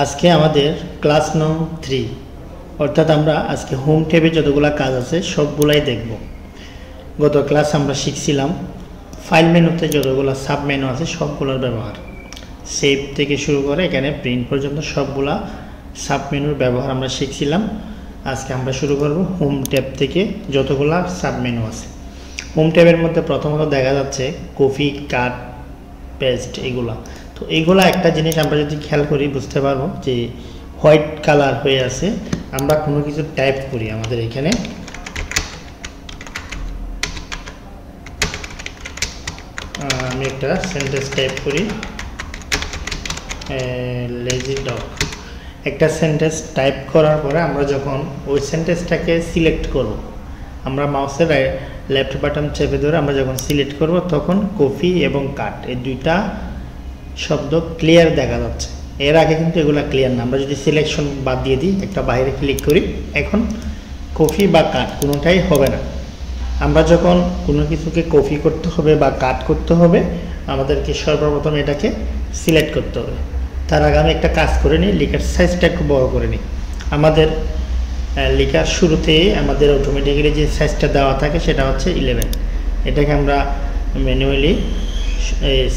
আজকে আমাদের ক্লাস নং 3 অর্থাৎ আমরা আজকে হোম ট্যাবে যতগুলো কাজ আছে সবগুলাই দেখব। গত ক্লাস আমরা শিখছিলাম ফাইল মেনুতে যতগুলো সাব মেনু আছে সবগুলোর ব্যবহার, সেভ থেকে শুরু করে এখানে প্রিন্ট পর্যন্ত সবগুলা সাব মেনুর ব্যবহার আমরা শিখছিলাম। আজকে আমরা শুরু করব হোম ট্যাব থেকে যতগুলা সাব মেনু আছে। হোম ট্যাবের মধ্যে প্রথমত দেখা যাচ্ছে কপি, কাট, পেস্ট এগুলা। তো এইগুলা একটা জিনিস আমরা যদি খেয়াল করি বুঝতে পারবো যে হোয়াইট কালার হয়ে আছে। আমরা কোনো কিছু টাইপ করি, আমাদের এখানে আমি একটা সেন্টেন্স টাইপ করি, লেজি ডগ। একটা সেন্টেন্স টাইপ করার পরে আমরা যখন ওই সেন্টেন্সটাকে সিলেক্ট করব, আমরা মাউসের লেফট বাটন চেপে ধরে আমরা যখন সিলেক্ট করব তখন কপি এবং কাট এই দুইটা শব্দ ক্লিয়ার দেখা যাচ্ছে। এর আগে কিন্তু এগুলো ক্লিয়ার না। আমরা যদি সিলেকশন বাদ দিয়ে দিই, একটা বাইরে ক্লিক করি, এখন কপি বা কাট কোনোটাই হবে না। আমরা যখন কোনো কিছুকে কপি করতে হবে বা কাট করতে হবে, আমাদেরকে সর্বপ্রথম এটাকে সিলেক্ট করতে হবে। তার আগে আমি একটা কাজ করে নিই, লেখার সাইজটা একটু বড় করে নিই। আমাদের লেখার শুরুতেই আমাদের অটোমেটিক্যালি যে সাইজটা দেওয়া থাকে সেটা হচ্ছে 11। এটাকে আমরা ম্যানুয়ালি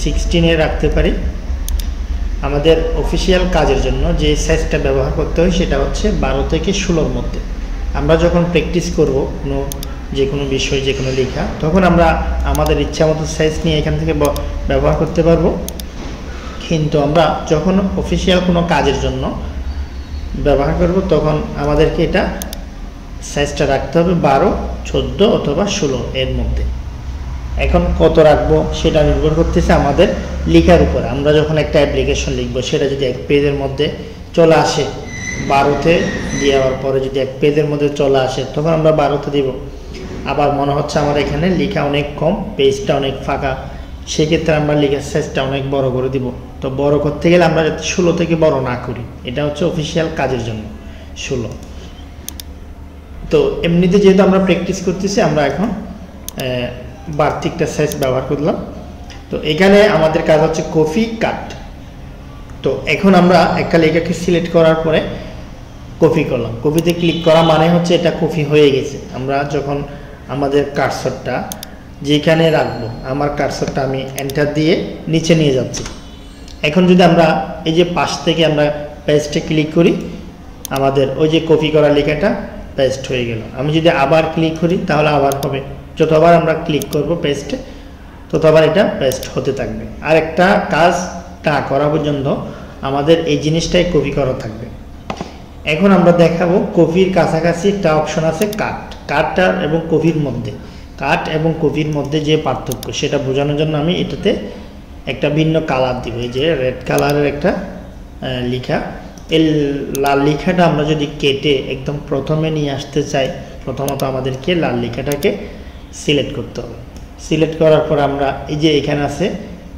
16-এ রাখতে পারি। আমাদের অফিসিয়াল কাজের জন্য যে সাইজটা ব্যবহার করতে হয় সেটা হচ্ছে 12 থেকে 16-র মধ্যে। আমরা যখন প্র্যাকটিস করব যে কোনো বিষয়, যে কোনো লেখা, তখন আমরা আমাদের ইচ্ছা মতো সাইজ নিয়ে এখান থেকে ব্যবহার করতে পারবো। কিন্তু আমরা যখন অফিসিয়াল কোনো কাজের জন্য ব্যবহার করব তখন আমাদেরকে এটা সাইজটা রাখতে হবে 12, 14 অথবা 16 এর মধ্যে। এখন কত রাখবো সেটা নির্ভর করতেছে আমাদের লেখার উপর। আমরা যখন একটা অ্যাপ্লিকেশন লিখবো সেটা যদি এক পেজের মধ্যে চলে আসে, 12তে দেওয়ার পরে যদি এক পেজের মধ্যে চলে আসে তখন আমরা 12তে দিব। আবার মনে হচ্ছে আমার এখানে লেখা অনেক কম, পেজটা অনেক ফাঁকা, সেক্ষেত্রে আমরা লেখার সাইজটা অনেক বড় করে দিব। তো বড় করতে গেলে আমরা যাতে 16 থেকে বড় না করি, এটা হচ্ছে অফিসিয়াল কাজের জন্য 16। তো এমনিতে যেহেতু আমরা প্র্যাকটিস করতেছি, আমরা এখন বাড়তিকটা সাইজ ব্যবহার করলাম। তো এখানে আমাদের কাজ হচ্ছে কপি, কাট। তো এখন আমরা একটা লেখাকে সিলেক্ট করার পরে কপি করলাম। কপিতে ক্লিক করা মানে হচ্ছে এটা কপি হয়ে গেছে। আমরা যখন আমাদের কার্সরটা যেখানে রাখবো, আমার কার্সরটা আমি এন্টার দিয়ে নিচে নিয়ে যাচ্ছি। এখন যদি আমরা এই যে পাশ থেকে আমরা পেস্টে ক্লিক করি, আমাদের ওই যে কপি করা লেখাটা পেস্ট হয়ে গেল। আমি যদি আবার ক্লিক করি তাহলে আবার হবে। যতবার আমরা ক্লিক করব পেস্টে ততবার এটা পেস্ট হতে থাকবে। আর একটা কাজ না করা পর্যন্ত আমাদের এই জিনিসটাই কপি করা থাকবে। এখন আমরা দেখাবো কপির কাছাকাছি একটা অপশন আছে কাট। কাটটা এবং কপির মধ্যে, কাট এবং কপির মধ্যে যে পার্থক্য সেটা বোঝানোর জন্য আমি এটাতে একটা ভিন্ন কালার দিব। এই যে রেড কালারের একটা লেখা, এই লাল লেখাটা আমরা যদি কেটে একদম প্রথমে নিয়ে আসতে চাই, প্রথমত আমাদেরকে লাল লেখাটাকে সিলেক্ট করতে হবে। সিলেক্ট করার পর আমরা এই যে এখানে আছে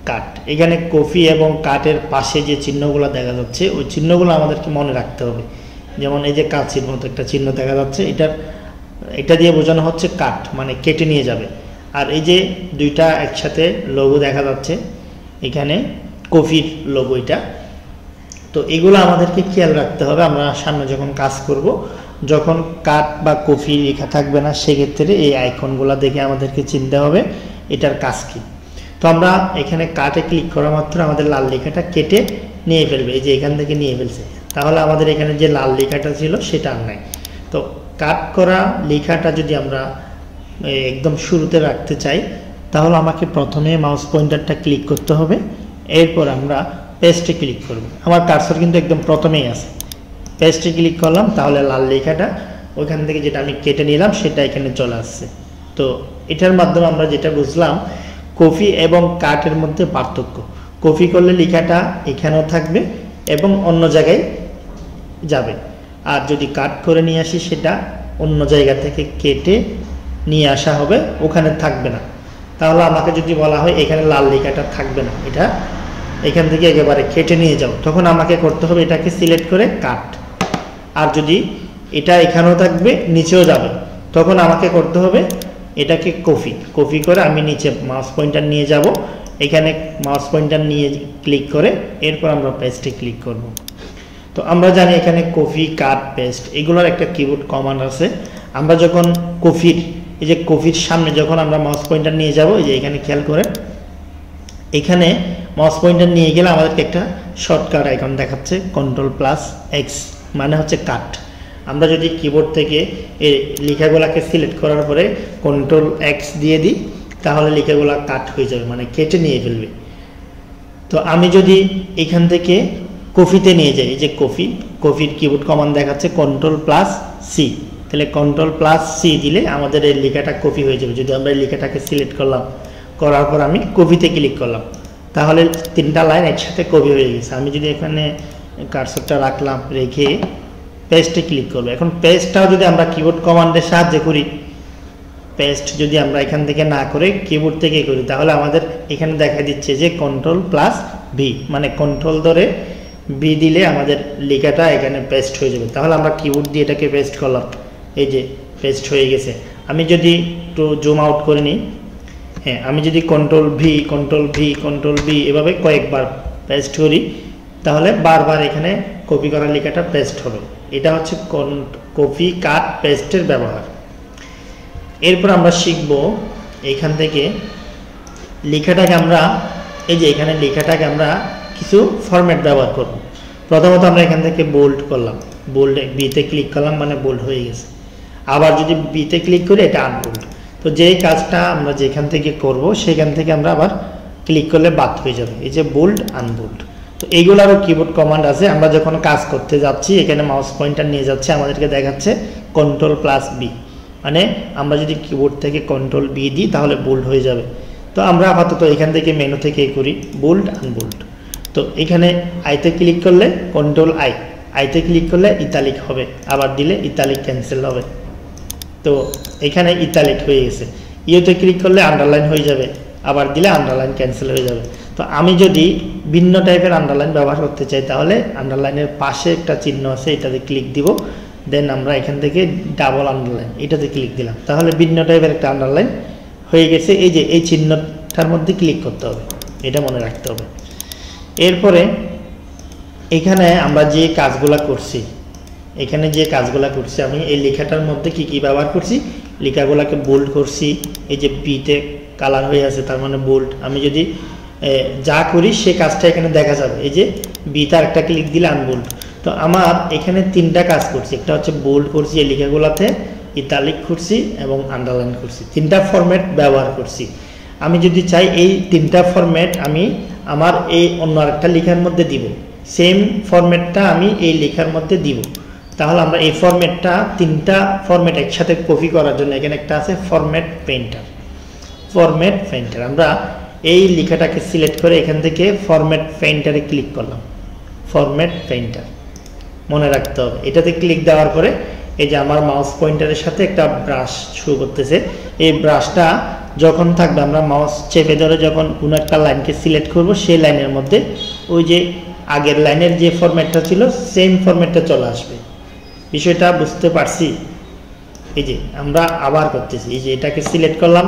কাট, এখানে কপি এবং কাটের পাশে যে চিহ্নগুলো দেখা যাচ্ছে ওই চিহ্নগুলো আমাদেরকে মনে রাখতে হবে। যেমন এই যে কাচির মতো একটা চিহ্ন দেখা যাচ্ছে, এটা দিয়ে বোঝানো হচ্ছে কাট, মানে কেটে নিয়ে যাবে। আর এই যে দুইটা একসাথে লোগো দেখা যাচ্ছে, এখানে কপির লোগো এটা। তো এগুলো আমাদেরকে খেয়াল রাখতে হবে। আমরা সামনে যখন কাজ করব, যখন কাট বা কপি লেখা থাকবে না, সেক্ষেত্রে এই আইকনগুলো দেখে আমাদেরকে চিনতে হবে এটার কাজ কি। তো আমরা এখানে কাটে ক্লিক করা মাত্র আমাদের লাল লেখাটা কেটে নিয়ে ফেলবে। এই যে এখান থেকে নিয়ে ফেলছে, তাহলে আমাদের এখানে যে লাল লেখাটা ছিল সেটা আর নাই। তো কাট করা লেখাটা যদি আমরা একদম শুরুতে রাখতে চাই তাহলে আমাকে প্রথমে মাউস পয়েন্টারটা ক্লিক করতে হবে, এরপর আমরা পেস্টে ক্লিক করব। আমার কার্সর কিন্তু একদম প্রথমেই আছে, পেস্টে ক্লিক করলাম, তাহলে লাল লেখাটা ওইখান থেকে যেটা আমি কেটে নিলাম সেটা এখানে চলে আসছে। তো এটার মাধ্যমে আমরা যেটা বুঝলাম কপি এবং কাটের মধ্যে পার্থক্য। কপি করলে লেখাটা এখানেও থাকবে এবং অন্য জায়গায় যাবে, আর যদি কাট করে নিয়ে আসি সেটা অন্য জায়গা থেকে কেটে নিয়ে আসা হবে, ওখানে থাকবে না। তাহলে আমাকে যদি বলা হয় এখানে লাল লেখাটা থাকবে না, এটা এখান থেকে একেবারে কেটে নিয়ে যাও, তখন আমাকে করতে হবে এটাকে সিলেক্ট করে কাট। আর যদি এটা এখানেও থাকবে নিচেও যাবে, তখন আমাকে করতে হবে এটাকে কপি করে আমি নিচে মাউস পয়েন্টার নিয়ে যাব, এখানে মাউস পয়েন্টার নিয়ে ক্লিক করে এরপর আমরা পেস্টে ক্লিক করব। তো আমরা জানি এখানে কপি কাট পেস্ট এগুলোর একটা কিবোর্ড কমান্ড আছে। আমরা যখন কপির এই যে কপির সামনে যখন আমরা মাউস পয়েন্টার নিয়ে যাব, এই যে এখানে খেয়াল করে এখানে মাউস পয়েন্টার নিয়ে গেলে আমাদেরকে একটা শর্টকাট আইকন দেখাচ্ছে Ctrl+X, মানে হচ্ছে কাট। আমরা যদি কিবোর্ড থেকে এই লেখাগুলোকে সিলেক্ট করার পরে Ctrl+X দিয়ে দিই তাহলে লেখাগুলো কাট হয়ে যাবে, মানে কেটে নিয়ে ফেলবে। তো আমি যদি এখান থেকে কপিতে নিয়ে যাই, এই যে কপির কিবোর্ড কমান্ড দেখাচ্ছে Ctrl+C, তাহলে Ctrl+C দিলে আমাদের এই লেখাটা কপি হয়ে যাবে। যদি আমরা এই লেখাটাকে সিলেক্ট করলাম, করার পর আমি কপিতে ক্লিক করলাম, তাহলে 3টা লাইন একসাথে কপি হয়ে গেছে। আমি যদি এখানে কার্সরটা রাখলাম, রেখে পেস্টে ক্লিক করব। এখন পেস্টটাও যদি আমরা কিবোর্ড কমান্ডের সাহায্যে করি, পেস্ট যদি আমরা এখান থেকে না করে কিবোর্ড থেকে করি, তাহলে আমাদের এখানে দেখা দিচ্ছে যে Ctrl+V, মানে কন্ট্রোল ধরে V দিলে আমাদের লেখাটা এখানে পেস্ট হয়ে যাবে। তাহলে আমরা কিবোর্ড দিয়ে এটাকে পেস্ট করলাম, এই যে পেস্ট হয়ে গেছে। আমি যদি একটু জুম আউট করে নিই, হ্যাঁ, আমি যদি Ctrl+V এভাবে কয়েকবার পেস্ট করি, তাহলে বারবার এখানে কপি করা লেখাটা পেস্ট হবে। এটা হচ্ছে কপি কাট পেস্টের ব্যবহার। এরপর আমরা শিখব এইখান থেকে লেখাটাকে আমরা, এই যে এখানে লেখাটাকে আমরা কিছু ফরম্যাট ব্যবহার করব। প্রথমত আমরা এখান থেকে বোল্ড করলাম, বোল্ড বিতে ক্লিক করলাম, মানে বোল্ড হয়ে গেছে। আবার যদি বিতে ক্লিক করি এটা আনবোল্ড। তো যেই কাজটা আমরা যেখান থেকে করব সেখান থেকে আমরা আবার ক্লিক করলে বাদ হয়ে যাবে, এই যে বোল্ড আনবোল্ড। তো এইগুলোরও কিবোর্ড কমান্ড আছে। আমরা যখন কাজ করতে যাচ্ছি এখানে মাউস পয়েন্টার নিয়ে যাচ্ছে, আমাদেরকে দেখাচ্ছে Ctrl+B, মানে আমরা যদি কিবোর্ড থেকে Ctrl+B দিই তাহলে বোল্ড হয়ে যাবে। তো আমরা আপাতত এখান থেকে মেনু থেকে করি বোল্ড আনবোল্ড। তো এখানে আইতে ক্লিক করলে Ctrl+I, আইতে ক্লিক করলে ইতালিক হবে, আবার দিলে ইতালিক ক্যান্সেল হবে। তো এখানে ইতালিক হয়ে গেছে। ইউতে ক্লিক করলে আন্ডারলাইন হয়ে যাবে, আবার দিলে আন্ডারলাইন ক্যান্সেল হয়ে যাবে। তো আমি যদি ভিন্ন টাইপের আন্ডারলাইন ব্যবহার করতে চাই, তাহলে আন্ডারলাইনের পাশে একটা চিহ্ন আছে, এটাতে ক্লিক দিব। দেন আমরা এখান থেকে ডাবল আন্ডারলাইন, এটাতে ক্লিক দিলাম, তাহলে ভিন্ন টাইপের একটা আন্ডারলাইন হয়ে গেছে। এই যে এই চিহ্নটার মধ্যে ক্লিক করতে হবে, এটা মনে রাখতে হবে। এরপরে এখানে আমরা যে কাজগুলা করছি, আমি এই লেখাটার মধ্যে কি কি ব্যবহার করছি, লেখাগুলোকে বোল্ড করছি। এই যে বিতে কালার হয়ে আছে, তার মানে বোল্ড। আমি যদি যা করি সে কাজটা এখানে দেখা যাবে। এই যে বিতে একটা ক্লিক দিলে আনবোল্ড। তো আমার এখানে 3টা কাজ করছি, একটা হচ্ছে বোল্ড করছি এই লেখাগুলোতে, ইতালিক করছি এবং আন্ডারলাইন করছি। 3টা ফরম্যাট ব্যবহার করছি। আমি যদি চাই এই 3টা ফরম্যাট আমি আমার এই অন্য আরেকটা লেখার মধ্যে দিব, সেম ফরম্যাটটা আমি এই লেখার মধ্যে দিব, তাহলে আমরা এই ফরম্যাটটা 3টা ফরম্যাট একসাথে কপি করার জন্য এখানে একটা আছে ফরম্যাট পেইন্টার। আমরা এই লেখাটাকে সিলেক্ট করে এখান থেকে ফরম্যাট পেইন্টারে ক্লিক করলাম, ফরম্যাট পেইন্টার মনে রাখতে হবে। এটাতে ক্লিক দেওয়ার পরে এই যে আমার মাউস পয়েন্টারের সাথে একটা ব্রাশ শুরু করতেছে। এই ব্রাশটা যখন থাকবে, আমরা মাউস চেপে ধরে যখন কোনো একটা লাইনকে সিলেক্ট করব, সেই লাইনের মধ্যে ওই যে আগের লাইনের যে ফরম্যাটটা ছিল সেম ফরম্যাটটা চলে আসবে। বিষয়টা বুঝতে পারছি? এই যে আমরা আবার করতেছি, এই যে এটাকে সিলেক্ট করলাম,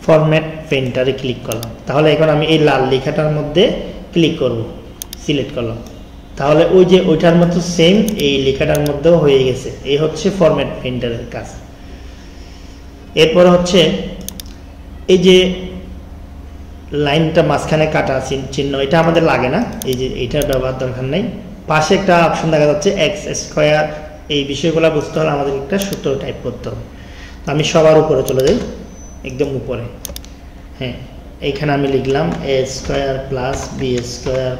ফরম্যাট পেইন্টারে ক্লিক করলাম, তাহলে এখন আমি এই লাল লেখাটার মধ্যে ক্লিক করব, সিলেক্ট করলাম, তাহলে ওই যে ওইটার মতো সেম এই লেখাটার মধ্যেও হয়ে গেছে। এই হচ্ছে ফরম্যাট পেইন্টারের কাজ। এরপর হচ্ছে এই যে লাইনটা মাঝখানে কাটা চিহ্ন, এটা আমাদের লাগে না, এই যে এটার ব্যবহার দরকার নেই। পাশে একটা অপশন দেখা যাচ্ছে এক্স স্কোয়ার, এই বিষয়গুলো বুঝতে হলে আমাদের একটা সূত্র টাইপ করতে হবে। তো আমি সবার উপরে চলে যাই, একদম উপরে। হ্যাঁ, এইখানে আমি লিখলাম a square plus B square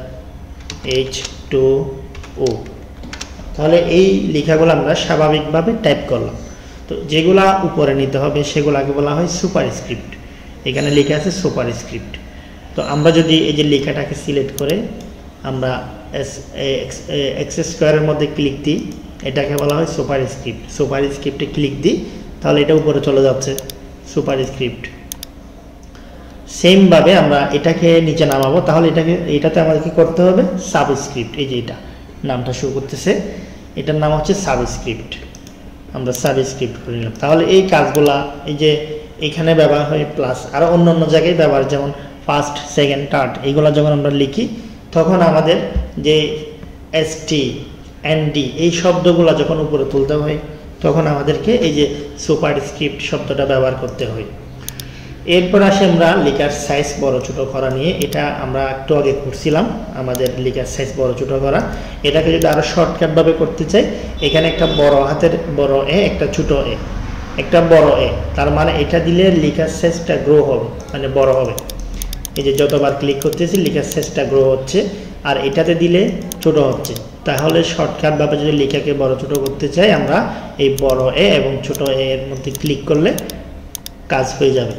H2O। তাহলে এই লেখাগুলো আমরা স্বাভাবিকভাবে টাইপ করলাম। তো যেগুলা উপরে নিতে হবে সেগুলাকে বলা হয় সুপারস্ক্রিপ্ট। এখানে লেখা আছে সুপারস্ক্রিপ্ট। তো আমরা যদি এই যে লেখাটাকে সিলেক্ট করে আমরা এক্স স্কোয়ারের মধ্যে ক্লিক দিই, এটাকে বলা হয় সুপারস্ক্রিপ্ট। সুপারস্ক্রিপ্টে ক্লিক দিই, তাহলে এটা উপরে চলে যাচ্ছে সুপারস্ক্রিপ্ট। সেমভাবে আমরা এটাকে নিচে নামাবো, তাহলে এটাতে আমাদের কি করতে হবে, সাবস্ক্রিপ্ট। এই যে এটা নামটা শুরু করতেছে, এটার নাম হচ্ছে সাবস্ক্রিপ্ট। আমরা সাবস্ক্রিপ্ট করে নিলাম। তাহলে এই কাজগুলা এই যে এখানে ব্যবহার হয়, প্লাস আরও অন্য অন্য জায়গায় ব্যবহার, যেমন ফার্স্ট, সেকেন্ড, থার্ড, এইগুলো যখন আমরা লিখি তখন আমাদের যে এসটি, এনডি এই শব্দগুলো যখন উপরে তুলতে হয় তখন আমাদেরকে এই যে সুপারস্ক্রিপ্ট শব্দটা ব্যবহার করতে হয়। এরপর আসে আমরা লেখার সাইজ বড় ছোট করা নিয়ে। এটা আমরা একটু আগে করছিলাম, আমাদের লেখার সাইজ বড় ছোট করা। এটাকে যদি আরও শর্টকাটভাবে করতে চাই, এখানে একটা বড় হাতের বড় এ, একটা ছোট এ, একটা বড় এ, তার মানে এটা দিলে লেখার সাইজটা গ্রো হবে, মানে বড় হবে। এই যে যতবার ক্লিক করতেছি লেখার সাইজটা গ্রো হচ্ছে, আর এটাতে দিলে ছোট হচ্ছে। তাহলে শর্টকাটভাবে যদি লেখাকে বড় ছোট করতে চাই, আমরা এই বড় এ এবং ছোট এ এর মধ্যে ক্লিক করলে কাজ হয়ে যাবে।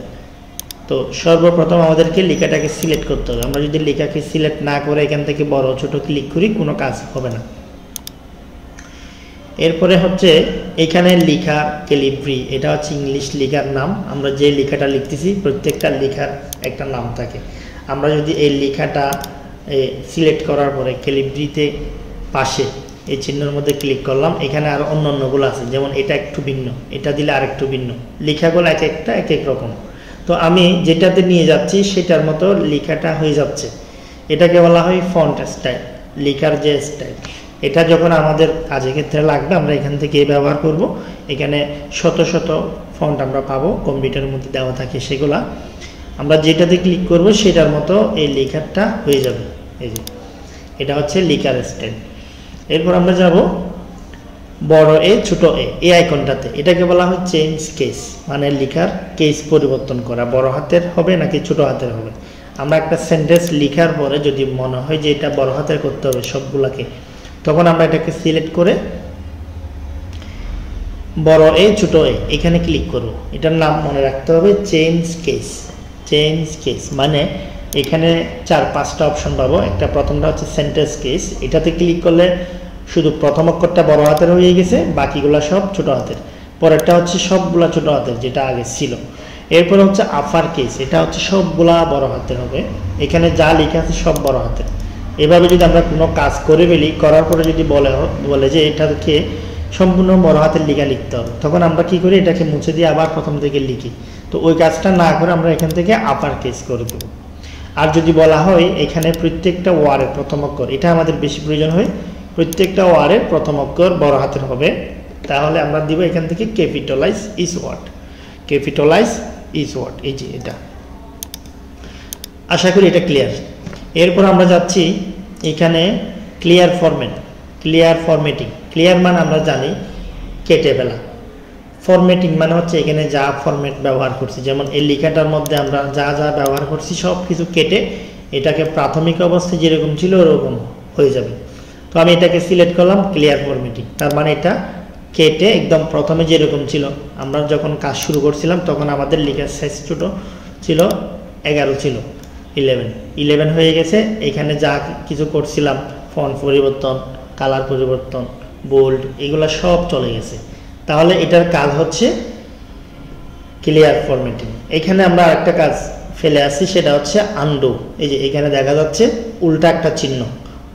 তো সর্বপ্রথম আমাদেরকে লেখাটাকে সিলেক্ট করতে হবে। আমরা যদি লেখাকে সিলেক্ট না করে এখান থেকে বড় ছোট ক্লিক করি, কোনো কাজ হবে না। এরপরে হচ্ছে এখানে লেখা ক্যালিব্রি, এটা হচ্ছে ইংলিশ লেখার নাম। আমরা যে লেখাটা লিখতেছি প্রত্যেকটা লেখার একটা নাম থাকে। আমরা যদি এই লেখাটা সিলেক্ট করার পরে ক্যালিব্রিতে পাশে এই চিহ্নের মধ্যে ক্লিক করলাম, এখানে আর অন্যান্যগুলো আছে, যেমন এটা একটু ভিন্ন, এটা দিলে আর একটু ভিন্ন, লেখাগুলো এক একটা এক এক রকম। তো আমি যেটাতে নিয়ে যাচ্ছি সেটার মতো লেখাটা হয়ে যাচ্ছে। এটাকে বলা হয় ফন্ট স্টাইল, লেখার যে স্টাইল। এটা যখন আমাদের কাজের ক্ষেত্রে লাগবে আমরা এখান থেকে ব্যবহার করব। এখানে শত শত ফন্ট আমরা পাবো, কম্পিউটারের মধ্যে দেওয়া থাকে, সেগুলা আমরা যেটাতে ক্লিক করব সেটার মতো এই লেখাটা হয়ে যাবে। এই যে এটা হচ্ছে লেখার স্টাইল। এরপর আমরা যাব বড় এ ছোট এ, এই আইকনটাতে। এটাকে বলা হয় চেঞ্জ কেস, মানে লেখার কেস পরিবর্তন করা, বড় হাতের হবে নাকি ছোট হাতের হবে। আমরা একটা সেন্টেন্স লেখার পরে যদি মনে হয় যে এটা বড় হাতের করতে হবে সবগুলাকে, তখন আমরা এটাকে সিলেক্ট করে বড় এ ছোট এ এখানে ক্লিক করব। এটার নাম মনে রাখতে হবে চেঞ্জ কেস। চেঞ্জ কেস মানে এখানে 4-5টা অপশন পাবো। একটা প্রথমটা হচ্ছে সেন্টেন্স কেস, এটাতে ক্লিক করলে শুধু প্রথম অক্ষরটা বড় হাতের হয়ে গেছে, বাকিগুলা সব ছোট হাতের। পরেরটা হচ্ছে সবগুলা ছোট হাতের, যেটা আগে ছিল। এরপর হচ্ছে আপার কেস, এটা হচ্ছে সবগুলা বড় হাতের হবে, এখানে যা লেখা আছে সব বড় হাতের। এভাবে যদি আমরা কোনো কাজ করে ফেলি, করার পরে যদি বলে যে এটাকে সম্পূর্ণ বড় হাতের লেখা লিখতে হবে, তখন আমরা কি করি, এটাকে মুছে দিয়ে আবার প্রথম থেকে লিখি। তো ওই কাজটা না করে আমরা এখান থেকে আপার কেস করে দেবো। আর যদি বলা হয় এখানে প্রত্যেকটা ওয়ার্ডের প্রথম অক্ষর, এটা আমাদের বেশি প্রয়োজন হয়, প্রত্যেকটা ওয়ার্ডের প্রথম অক্ষর বড় হাতের হবে, তাহলে আমরা দিব এখান থেকে capitalise is word. Capitalise is word, এই যে এটা। আশা করি এটা ক্লিয়ার। এরপর আমরা যাচ্ছি এখানে clear format, clear formatting. Clear মানে আমরা জানি কেটে ফেলা, ফরম্যাটিং মানে হচ্ছে এখানে যা ফরম্যাট ব্যবহার করছি, যেমন এই লেখাটার মধ্যে আমরা যা যা ব্যবহার করছি সব কিছু কেটে এটাকে প্রাথমিক অবস্থায় যেরকম ছিল ওরকম হয়ে যাবে। তো আমি এটাকে সিলেক্ট করলাম ক্লিয়ার ফরম্যাটিং, তার মানে এটা কেটে একদম প্রথমে যেরকম ছিল, আমরা যখন কাজ শুরু করছিলাম তখন আমাদের লেখার সাইজ ছোটো ছিল, 11 ছিল, 11 হয়ে গেছে। এখানে যা কিছু করছিলাম ফন্ট পরিবর্তন, কালার পরিবর্তন, বোল্ড, এগুলো সব চলে গেছে। তাহলে এটার কাজ হচ্ছে ক্লিয়ার ফরম্যাটিং। এখানে আমরা আরেকটা কাজ ফেলে আসছি, সেটা হচ্ছে আনডু। এই যে এখানে দেখা যাচ্ছে উল্টা একটা চিহ্ন,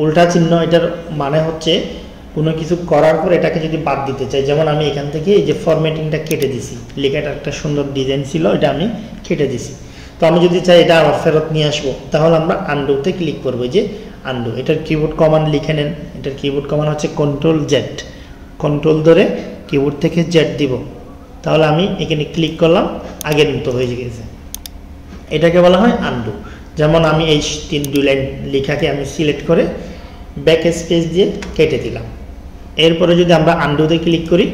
উল্টা চিহ্ন, এটার মানে হচ্ছে কোনো কিছু করার পর এটাকে যদি বাদ দিতে চাই, যেমন আমি এখান থেকে এই যে ফরম্যাটিংটা কেটে দিছি, লেখাটা একটা সুন্দর ডিজাইন ছিল, এটা আমি কেটে দিছি। তো আমি যদি চাই এটা আবার ফেরত নিয়ে আসবো, তাহলে আমরা আনডুতে ক্লিক করবো। যে আনডু, এটার কিবোর্ড কমান্ড লিখে নেন। এটার কিবোর্ড কমান্ড হচ্ছে কন্ট্রোল-Z, কন্ট্রোল ধরে কিবোর্ড থেকে Z দিব, তাহলে আমি এখানে ক্লিক করলাম, আগের মতো হয়ে গেছে। এটাকে বলা হয় আনডু। যেমন আমি এই 2 লাইন লেখাকে আমি সিলেক্ট করে ব্যাক স্পেস দিয়ে কেটে দিলাম। এরপরে যদি আমরা আনডুতে ক্লিক করি,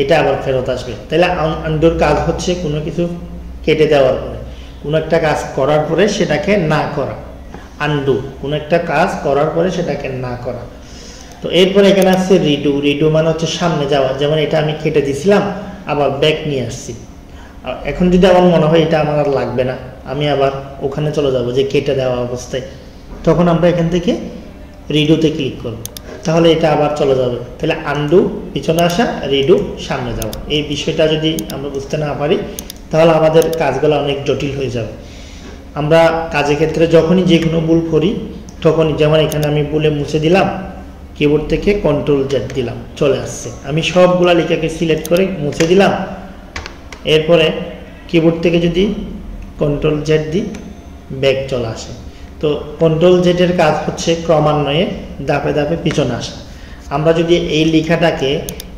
এটা আবার ফেরত আসবে। তাহলে আনডুর কাজ হচ্ছে কোনো কিছু কেটে দেওয়ার পরে, কোনো একটা কাজ করার পরে সেটাকে না করা। আনডু, কোনো একটা কাজ করার পরে সেটাকে না করা। তো এরপরে এখানে আসছে রিডু। রিডু মানে হচ্ছে সামনে যাওয়া, যেমন এটা আমি কেটে দিছিলাম, আবার ব্যাক নিয়ে আসছি। এখন যদি আমার মনে হয় এটা আমার আর লাগবে না, আমি আবার ওখানে চলে যাব যে কেটে দেওয়া অবস্থায়, তখন আমরা এখান থেকে রিডুতে ক্লিক করব, তাহলে এটা আবার চলে যাবে। তাহলে আনডু পিছনে আসা, রিডু সামনে যাওয়া। এই বিষয়টা যদি আমরা বুঝতে না পারি তাহলে আমাদের কাজগুলো অনেক জটিল হয়ে যাবে। আমরা কাজের ক্ষেত্রে যখনই যে কোনো ভুল করি তখনই, যেমন এখানে আমি ভুলে মুছে দিলাম, কিবোর্ড থেকে কন্ট্রোল-Z দিলাম, চলে আসছে। আমি সবগুলা লেখাকে সিলেক্ট করে মুছে দিলাম, এরপরে কিবোর্ড থেকে যদি কন্ট্রোল-Z দিই, ব্যাক চলে আসে। তো কন্ট্রোল জেডের কাজ হচ্ছে ক্রমান্বয়ে ধাপে ধাপে পিছনে আসা। আমরা যদি এই লেখাটাকে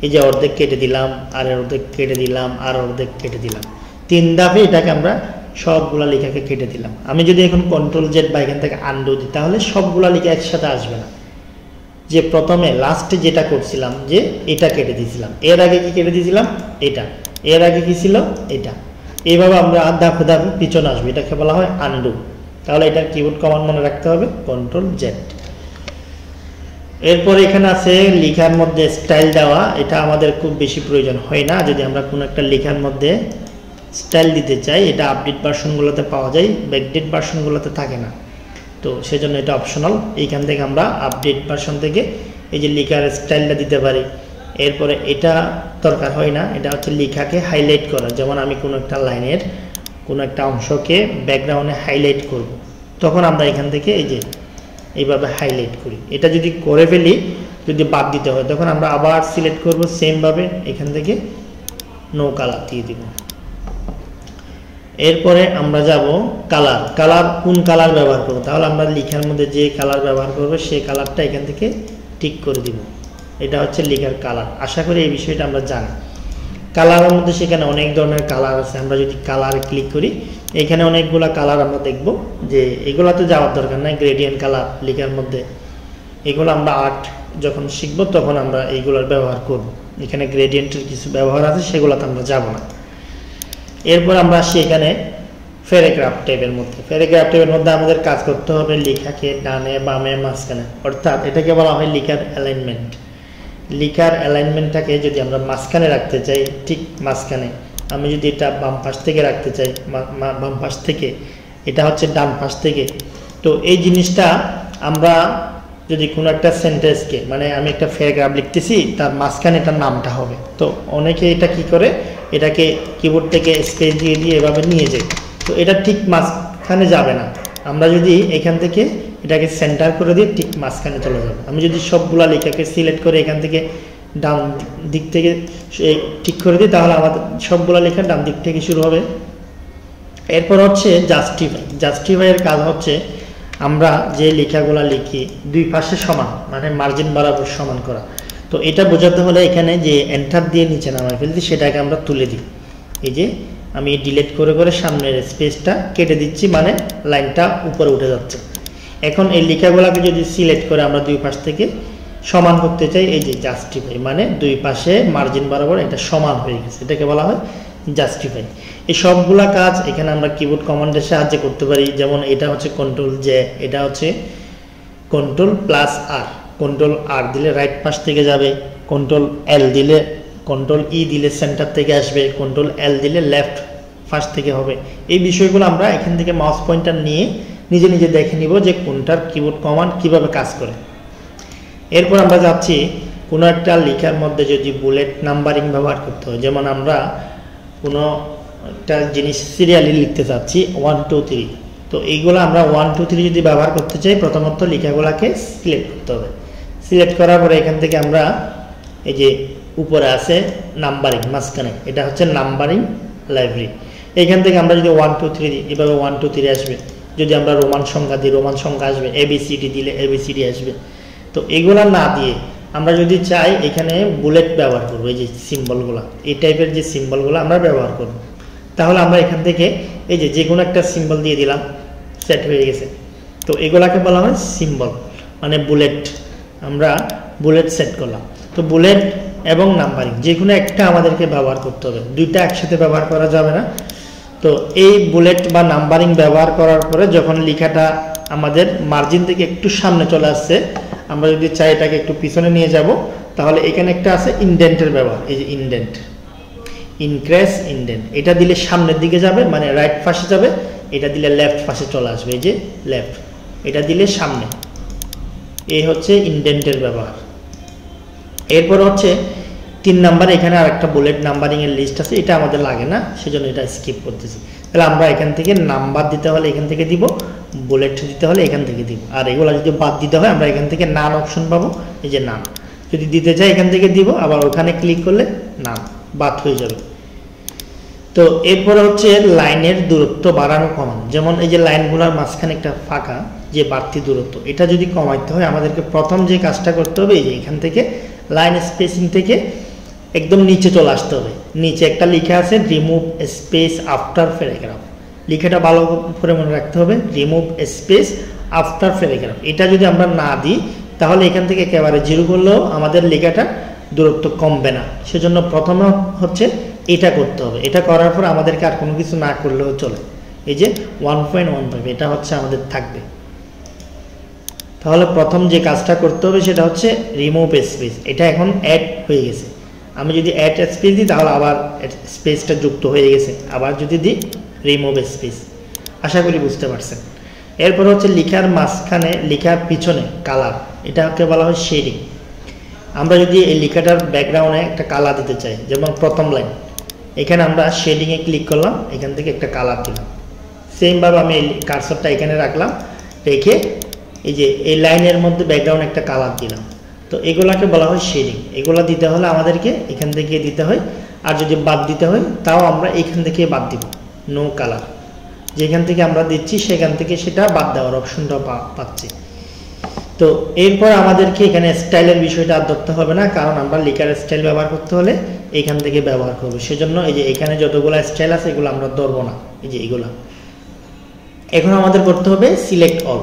এই যে অর্ধেক কেটে দিলাম, আর অর্ধেক কেটে দিলাম, আর অর্ধেক কেটে দিলাম, 3 ধাপে এটাকে আমরা সবগুলা লেখাকে কেটে দিলাম। আমি যদি এখন কন্ট্রোল জেড বা এখান থেকে আনডু দিই, তাহলে সবগুলা লেখা একসাথে আসবে না। যে প্রথমে লাস্টে যেটা করছিলাম যে এটা কেটে দিয়েছিলাম, এর আগে কি কেটে দিয়েছিলাম এটা, এর আগে কি ছিল এটা, এইভাবে আমরা ধাপে ধাপে পিছনে আসবে, এটাকে বলা হয় আনডু। তাহলে এটা কিবোর্ড কমান্ড মনে রাখতে হবে কন্ট্রোল জেড। এরপরে এখানে আছে লেখার মধ্যে স্টাইল দেওয়া, এটা আমাদের খুব বেশি প্রয়োজন হয় না। যদি আমরা কোনো একটা লেখার মধ্যে স্টাইল দিতে চাই, এটা আপডেট ভার্সনগুলোতে পাওয়া যায়, ব্যাকডেট ভার্সনগুলোতে থাকে না, তো সেজন্য এটা অপশনাল। এইখান থেকে আমরা আপডেট ভার্সন থেকে এই যে লেখার স্টাইলটা দিতে পারি। এরপরে এটা দরকার হয় না, এটা হচ্ছে লেখাকে হাইলাইট করা। যেমন আমি কোনো একটা লাইনের কোনো একটা অংশকে ব্যাকগ্রাউন্ডে হাইলাইট করব, তখন আমরা এখান থেকে এই যে এইভাবে হাইলাইট করি। এটা যদি করে ফেলি, যদি বাদ দিতে হয়, তখন আমরা আবার সিলেক্ট করব সেমভাবে, এখান থেকে নো কালার দিয়ে দিব। এরপরে আমরা যাব কালার। কালার কোন কালার ব্যবহার করব, তাহলে আমরা লেখার মধ্যে যে কালার ব্যবহার করব সেই কালারটা এখান থেকে ঠিক করে দিব। এটা হচ্ছে লেখার কালার। আশা করি এই বিষয়টা আমরা জানি। কালারের মধ্যে সেখানে অনেক ধরনের কালার আছে। আমরা যদি কালারে ক্লিক করি, এখানে অনেকগুলো কালার আমরা দেখব, যে এগুলোতে যাওয়ার দরকার নাই। গ্রেডিয়েন্ট কালার লেখার মধ্যে, এগুলো আমরা আর্ট যখন শিখব তখন আমরা এইগুলোর ব্যবহার করব। এখানে গ্রেডিয়েন্টের কিছু ব্যবহার আছে, সেগুলোতে আমরা যাব না। এরপর আমরা আসি এখানে প্যারাগ্রাফ ট্যাবের মধ্যে। প্যারাগ্রাফ ট্যাবের মধ্যে আমাদের কাজ করতে হবে লেখাকে ডানে বামে মাঝখানে, অর্থাৎ এটাকে বলা হয় লেখার অ্যালাইনমেন্ট। লেখার অ্যালাইনমেন্টটাকে যদি আমরা মাঝখানে রাখতে চাই, ঠিক মাঝখানে, আমি যদি এটা বাম পাশ থেকে রাখতে চাই, বাম পাশ থেকে, এটা হচ্ছে ডান পাশ থেকে, তো এই জিনিসটা আমরা যদি কোনো একটা সেন্টেন্সকে, মানে আমি একটা প্যারাগ্রাফ লিখতেছি, তার মাঝখানে এটার নামটা হবে। তো অনেকে এটা কি করে, এটাকে কিবোর্ড থেকে স্পেস দিয়ে দিয়ে এভাবে নিয়ে যায়, তো এটা ঠিক মাঝখানে যাবে না। আমরা যদি এখান থেকে এটাকে সেন্টার করে দিয়ে ঠিক মাঝখানে চলে যাবে। আমি যদি সবগুলা লেখাকে সিলেক্ট করে এখান থেকে ডান দিক থেকে ঠিক করে দিই, তাহলে আমাদের সবগুলা লেখা ডান দিক থেকে শুরু হবে। এরপর হচ্ছে জাস্টিফাই। জাস্টিফাইয়ের কাজ হচ্ছে আমরা যে লেখাগুলা লিখি দুই পাশে সমান, মানে মার্জিন বরাবর সমান করা। তো এটা বোঝাতে হলে এখানে যে এন্টার দিয়ে নিচে নামাই ফেলছি, সেটাকে আমরা তুলে দিই। এই যে আমি ডিলিট করে করে সামনের স্পেসটা কেটে দিচ্ছি, মানে লাইনটা উপরে উঠে যাচ্ছে। এখন এই লেখাগুলোকে যদি সিলেক্ট করে আমরা দুই পাশ থেকে সমান করতে চাই, এই যে জাস্টিফাই, মানে দুই পাশে মার্জিন বরাবর এটা সমান হয়ে গেছে, এটাকে বলা হয় জাস্টিফাই। এই সবগুলা কাজ এখানে আমরা কিবোর্ড কমান্ডের সাহায্যে করতে পারি। যেমন এটা হচ্ছে কন্ট্রোল জে, এটা হচ্ছে কন্ট্রোল প্লাস আর। কন্ট্রোল আর দিলে রাইট পাশ থেকে যাবে, কন্ট্রোল এল দিলে, কন্ট্রোল ই দিলে সেন্টার থেকে আসবে, কন্ট্রোল এল দিলে লেফট পাশ থেকে হবে। এই বিষয়গুলো আমরা এখান থেকে মাউস পয়েন্টার নিয়ে নিজে নিজে দেখে নিব যে কোনটার কিবোর্ড কমান্ড কিভাবে কাজ করে। এরপর আমরা যাচ্ছি কোনো একটা লেখার মধ্যে যদি বুলেট নাম্বারিং ব্যবহার করতে হয়, যেমন আমরা কোনো একটা জিনিস সিরিয়ালি লিখতে চাচ্ছি 1 2 3, তো এইগুলো আমরা 1 2 3 যদি ব্যবহার করতে চাই, প্রথমত লেখাগুলোকে সিলেক্ট করতে হবে। সিলেক্ট করার পরে এখান থেকে আমরা এই যে উপরে আছে নাম্বারিং মাঝখানে, এটা হচ্ছে নাম্বারিং লাইব্রেরি। এখান থেকে আমরা যদি 1 2 3 দিই, এভাবে 1 2 3 আসবে। যদি আমরা রোমান সংখ্যা দিই, রোমান সংখ্যা আসবে। ABCD দিলে ABCD আসবে। তো এগুলা না দিয়ে আমরা যদি চাই এখানে বুলেট ব্যবহার করবো, এই যে সিম্বলগুলো, এই টাইপের যে সিম্বলগুলো আমরা ব্যবহার করব, তাহলে আমরা এখান থেকে এই যে কোনো একটা সিম্বল দিয়ে দিলাম, সেট হয়ে গেছে। তো এগুলাকে বলা হয় সিম্বল, মানে বুলেট। আমরা বুলেট সেট করলাম। তো বুলেট এবং নাম্বারিং যে কোনো একটা আমাদেরকে ব্যবহার করতে হবে, দুইটা একসাথে ব্যবহার করা যাবে না। তো এই বুলেট বা নাম্বারিং ব্যবহার করার পরে যখন লেখাটা আমাদের মার্জিন থেকে একটু সামনে চলে আসছে, আমরা যদি চাই এটাকে একটু পিছনে নিয়ে যাব, তাহলে এখানে একটা আছে ইনডেন্টের ব্যবহার। এই যে ইনডেন্ট, ইনক্রেস ইনডেন্ট, এটা দিলে সামনের দিকে যাবে, মানে রাইট পাশে যাবে। এটা দিলে লেফট পাশে চলে আসবে, এই যে লেফট। এটা দিলে সামনে। এই হচ্ছে ইনডেন্টের ব্যবহার। এরপর হচ্ছে 3 নাম্বার, এখানে আরেকটা বুলেট নাম্বারিং এর লিস্ট আছে, এটা আমাদের লাগে না, সেজন্য এটা স্কিপ করতেছি। তাহলে আমরা এখান থেকে নাম্বার দিতে হলে এখান থেকে দিব, বুলেট দিতে হলে এখান থেকে দিব। আর এগুলো যদি বাদ দিতে হয় আমরা এখান থেকে নান অপশন পাবো, এই যে নান। যদি দিতে চাই এখান থেকে দিব, আবার ওখানে ক্লিক করলে নান বাদ হয়ে যাবে। তো তো এরপরে হচ্ছে লাইনের দূরত্ব বাড়ানো কমানো, যেমন এই যে লাইনগুলোর মাঝখানে একটা ফাঁকা যে বাড়তি দূরত্ব, এটা যদি কমাইতে হয় আমাদেরকে প্রথম যে কাজটা করতে হবে এই যে এখান থেকে লাইন স্পেসিং থেকে একদম নিচে চলে আসতে হবে। নিচে একটা লেখা আছে রিমুভ স্পেস আফটার প্যারাগ্রাফ, লেখাটা ভালো করে মনে রাখতে হবে, রিমুভ স্পেস আফটার প্যারাগ্রাফ। এটা যদি আমরা না দিই তাহলে এখান থেকে একেবারে জিরো করলেও আমাদের লেখাটা দূরত্ব কমবে না। সেজন্য প্রথমে হচ্ছে এটা করতে হবে, এটা করার পর আমাদেরকে আর কোনো কিছু না করলেও চলে। এই যে 1.15 এটা হচ্ছে আমাদের থাকবে। তাহলে প্রথম যে কাজটা করতে হবে সেটা হচ্ছে রিমুভ স্পেস, এটা এখন অ্যাড হয়ে গেছে। আমি যদি অ্যাড স্পেস দিই তাহলে আবার স্পেসটা যুক্ত হয়ে গেছে, আবার যদি দিই রিমুভ স্পেস। আশা করি বুঝতে পারছেন। এরপর হচ্ছে লেখার মাঝখানে লেখার পিছনে কালার, এটাকে বলা হয় শেডিং। আমরা যদি এই লেখাটার ব্যাকগ্রাউন্ডে একটা কালার দিতে চাই, যেমন প্রথম লাইন, এখানে আমরা শেডিংয়ে ক্লিক করলাম, এখান থেকে একটা কালার দিলাম। সেমভাবে আমি এই কার্সরটা এখানে রাখলাম, রেখে এই যে এই লাইনের মধ্যে ব্যাকগ্রাউন্ড একটা কালার দিলাম। তো এগুলাকে বলা হয় শেডিং। এগুলো দিতে হলে আমাদেরকে এখান থেকে দিতে হয়, আর যদি বাদ দিতে হয় তাও আমরা এখান থেকে বাদ দিব, নো কালার। যেখান থেকে আমরা দিচ্ছি সেখান থেকে সেটা বাদ দেওয়ার অপশনটা পাচ্ছি। তো এরপর আমাদেরকে এখানে স্টাইলের বিষয়টা আর ধরতে হবে না, কারণ আমরা লেখার স্টাইল ব্যবহার করতে হলে এখান থেকে ব্যবহার করবো। সেজন্য এই যে এখানে যতগুলো স্টাইল আছে এগুলো আমরা ধরবো না, এই যে এগুলা। এখন আমাদের করতে হবে সিলেক্ট অল।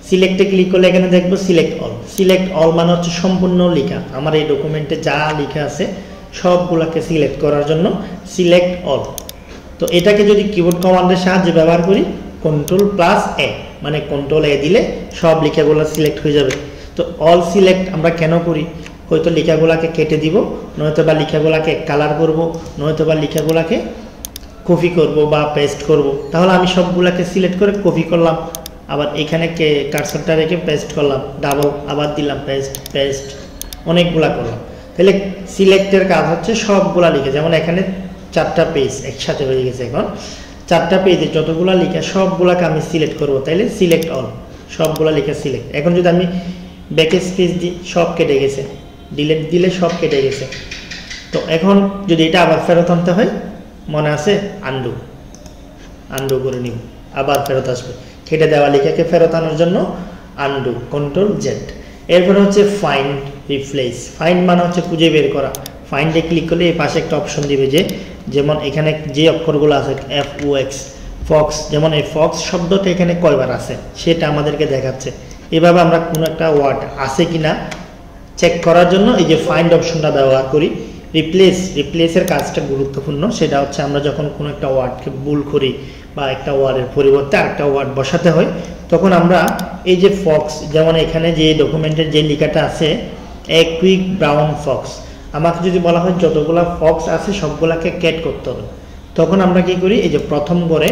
সিলেক্টে ক্লিক করলে এখানে দেখবো সিলেক্ট অল। সিলেক্ট অল মানে হচ্ছে সম্পূর্ণ লেখা, আমার এই ডকুমেন্টে যা লেখা আছে সবগুলোকে সিলেক্ট করার জন্য সিলেক্ট অল। তো এটাকে যদি কিবোর্ড কমান্ডের সাহায্যে ব্যবহার করি, Ctrl+A, মানে Ctrl A দিলে সব লেখাগুলো সিলেক্ট হয়ে যাবে। তো অল সিলেক্ট আমরা কেন করি? হয়তো লেখাগুলোকে কেটে দিব, নয়তো বা লেখাগুলোকে কালার করব, নয়তো বা লেখাগুলোকে কপি করব বা পেস্ট করব। তাহলে আমি সবগুলোকে সিলেক্ট করে কপি করলাম, আবার এখানে কার্সরটা রেখে পেস্ট করলাম, ডাবল আবার দিলাম, পেস্ট পেস্ট, অনেকগুলা করলাম। তাহলে সিলেক্টের কাজ হচ্ছে সবগুলা লিখে, যেমন এখানে 4টা পেজ একসাথে হয়ে গেছে। এখন 4টা পেজে যতগুলা লিখা সবগুলাকে আমি সিলেক্ট করব, তাইলে সিলেক্ট অল, সবগুলা লিখে সিলেক্ট। এখন যদি আমি ব্যাক স্পেস দিই সব কেটে গেছে, ডিলিট দিলে সব কেটে গেছে। তো এখন যদি এটা আবার ফেরত আনতে হয়, মনে আছে আন্ডু, আন্ডু করে নিব, আবার ফেরত আসবে। কেটে দেওয়া লেখাকে ফেরত আনার জন্য আন্ডু, Ctrl+Z। এরপরে হচ্ছে ফাইন্ড রিপ্লেস। ফাইন্ড মানে হচ্ছে খুঁজে বের করা। ফাইন্ডে ক্লিক করলে এই পাশে একটা অপশন দিবে, যেমন এখানে যে অক্ষরগুলো আছে FOX, ফক্স, যেমন এই ফক্স শব্দটা এখানে কয়বার আছে সেটা আমাদেরকে দেখাচ্ছে। এভাবে আমরা কোনো একটা ওয়ার্ড আছে কিনা চেক করার জন্য এই যে ফাইন্ড অপশনটা ব্যবহার করি। রিপ্লেসের কাজটা গুরুত্বপূর্ণ, সেটা হচ্ছে আমরা যখন কোনো একটা ওয়ার্ডকে ভুল করি বা একটা ওয়ার্ডের পরিবর্তে আরেকটা ওয়ার্ড বসাতে হয়, তখন আমরা এই যে ফক্স, যেমন এখানে যে ডকুমেন্টের যে লেখাটা আছে এ কুইক ব্রাউন ফক্স, আমাকে যদি বলা হয় যতগুলা ফক্স আছে সবগুলাকে ক্যাট করতে হবে, তখন আমরা কি করি, এই যে প্রথম ঘরে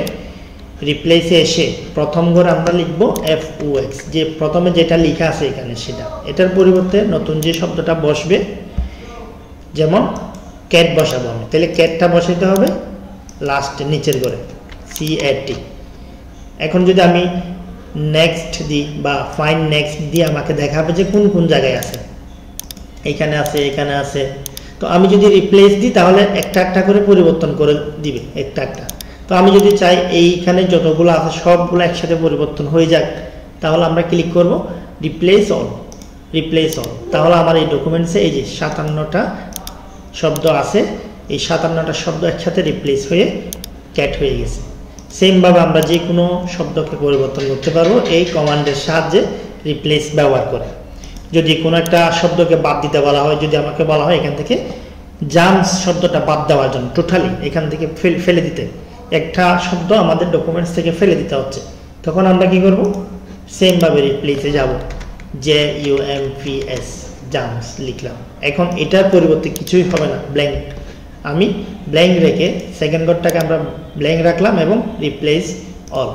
রিপ্লেসে এসে প্রথম ঘরে আমরা লিখবো FOX, যে প্রথমে যেটা লেখা আছে এখানে সেটা, এটার পরিবর্তে নতুন যে শব্দটা বসবে, যেমন ক্যাট বসাবো আমি, তাহলে ক্যাটটা বসাইতে হবে লাস্টে নিচের ঘরে CAT। এখন যদি আমি নেক্সট দিই বা ফাইন্ড নেক্সট দিয়ে আমাকে দেখাবে যে কোন কোন জায়গায় আছে, এখানে আছে, এখানে আছে। তো আমি যদি রিপ্লেস দিই তাহলে একটা একটা করে পরিবর্তন করে দিবে, একটা একটা। তো আমি যদি চাই এইখানে যতগুলো আছে সবগুলো একসাথে পরিবর্তন হয়ে যাক, তাহলে আমরা ক্লিক করব রিপ্লেস অল, রিপ্লেস অল। তাহলে আমার এই ডকুমেন্টসে এই যে 57টা শব্দ আছে, এই 57টা শব্দ একসাথে রিপ্লেস হয়ে ক্যাট হয়ে গেছে। সেমভাবে আমরা যে কোনো শব্দকে পরিবর্তন করতে পারবো এই কমান্ডের সাহায্যে রিপ্লেস ব্যবহার করে। যদি কোনো একটা শব্দকে বাদ দিতে বলা হয়, যদি আমাকে বলা হয় এখান থেকে জাম্পস শব্দটা বাদ দেওয়ার জন্য, টোটালি এখান থেকে ফেলে দিতে, একটা শব্দ আমাদের ডকুমেন্টস থেকে ফেলে দিতে হচ্ছে, তখন আমরা কি করব, সেমভাবে রিপ্লেসে যাব, JUMPS জাম্পস লিখলাম। এখন এটার পরিবর্তে কিছুই হবে না, ব্ল্যাঙ্ক। আমি ব্ল্যাঙ্ক রেখে সেকেন্ড ঘরটাকে আমরা ব্ল্যাঙ্ক রাখলাম এবং রিপ্লেস অল।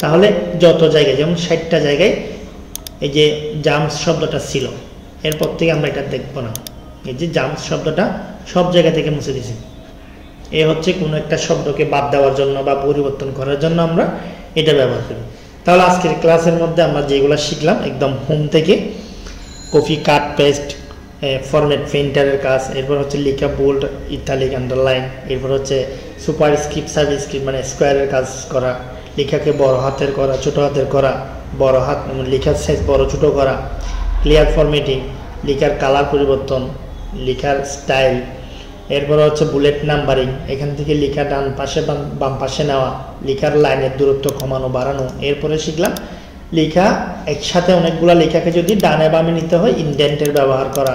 তাহলে যত জায়গায়, যেমন 60টা জায়গায় এই যে জাম্পস শব্দটা ছিল, এরপর থেকে আমরা এটা দেখবো না। এই যে জাম্পস শব্দটা সব জায়গা থেকে মুছে দিছি। এ হচ্ছে কোনো একটা শব্দকে বাদ দেওয়ার জন্য বা পরিবর্তন করার জন্য আমরা এটা ব্যবহার করি। তাহলে আজকের ক্লাসের মধ্যে আমরা যেগুলো শিখলাম একদম হোম থেকে, কপি, কাট, পেস্ট, ফরম্যাট প্রিন্টারের কাজ, এরপর হচ্ছে লেখা বোল্ড ইটালিক আন্ডারলাইন, এরপর হচ্ছে সুপার স্ক্রিপ্ট সাবস্ক্রিপ্ট মানে স্কোয়ারের কাজ করা, লেখাকে বড় হাতের করা, ছোট হাতের করা, বড় হাত লেখার সাইজ বড় ছোট করা, ক্লিয়ার ফরম্যাটিং, লেখার কালার পরিবর্তন, লেখার স্টাইল, এরপর হচ্ছে বুলেট নাম্বারিং, এখান থেকে লেখা ডান পাশে বাম পাশে নেওয়া, লেখার লাইনের দূরত্ব কমানো বাড়ানো। এরপরে শিখলাম লেখা একসাথে অনেকগুলো লেখাকে যদি ডানে বামে নিতে হয় ইনডেন্টের ব্যবহার করা।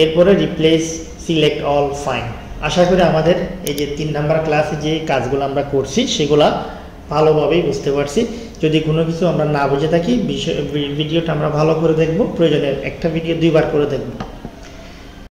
এরপরে রিপ্লেস, সিলেক্ট অল, ফাইন। আশা করি আমাদের এই যে 3 নাম্বার ক্লাসে যে কাজগুলো আমরা করছি সেগুলা ভালোভাবেই বুঝতে পারছি। যদি কোনো কিছু আমরা না বুঝে থাকি ভিডিওটা আমরা ভালো করে দেখব, প্রয়োজনে একটা ভিডিও 2বার করে দেখব।